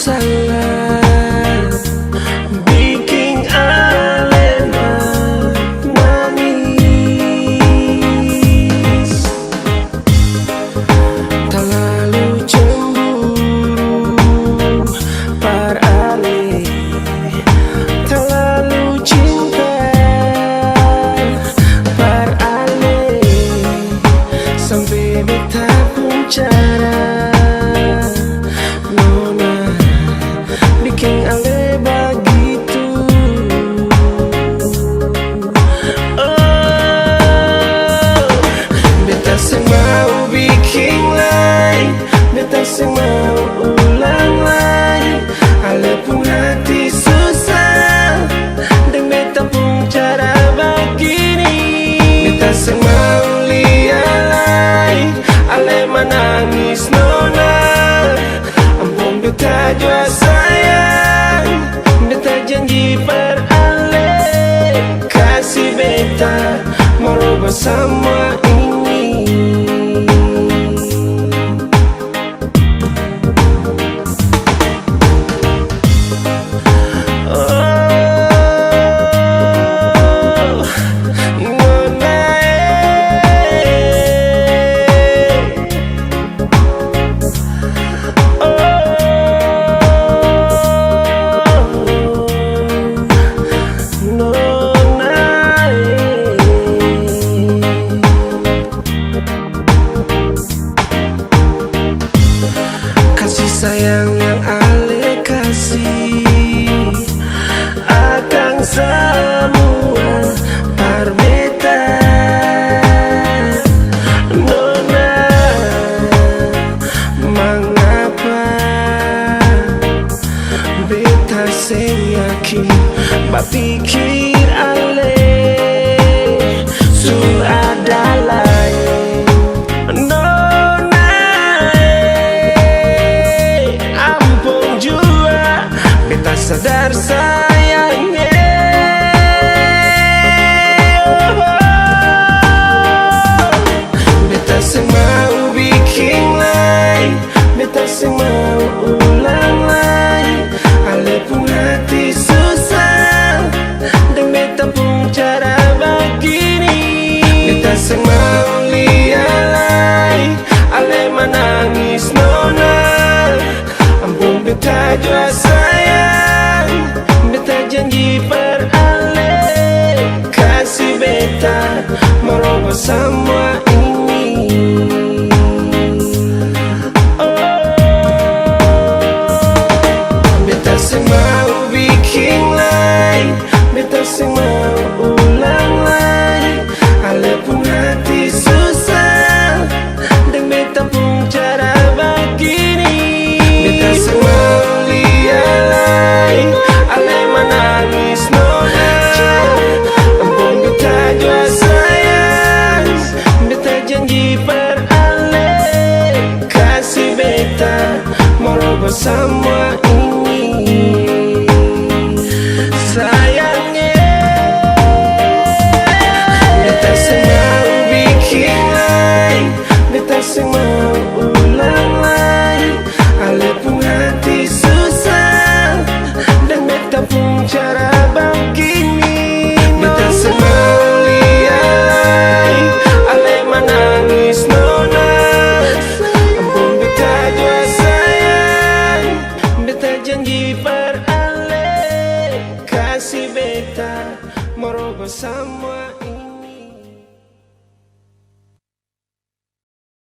salah bikin alena nangis. Terlalu cemburu par ale, terlalu cinta par ale, sampai beta pun cara bikin ale begitu. Oh, beta semau bikin lain, beta semau ulang lain. Ale pun hati susah dan beta pun cara begini. Beta semau lihat lain, ale menangis nona. Ampun beta jua sayang, beta janji per ale, kasih beta merubah semua ini. Sayang yang ale kasih akan semua par beta nona. Mengapa beta sing yakin bapikir ale su ada lain. Beta sadar sayangnya, beta semau bikin lain, beta semau ulang lain. Ale pun hati susah dan beta pun cara begini. Beta semau lihat lain, ale menangis nona. Ampun beta jua sayang, beta janji per ale, kasih beta merubah semua ini. Oh, beta semau bikin lain, beta semau ulang lain. Ale pun hati susah dan beta pun cara begini. Beta semau lihat lain, ale menangis nona. Ampun beta jua sayang, beta janji per ale, kasih beta merubah semua ini. Sayangnya, beta semau bikin lain, beta semau ulang lain. Ale pun hati susah dan beta pun cara begini. Beta semau lihat lain, ale menangis nona. Ampun beta jua sayang, beta janji per ale, kasih beta merubah semua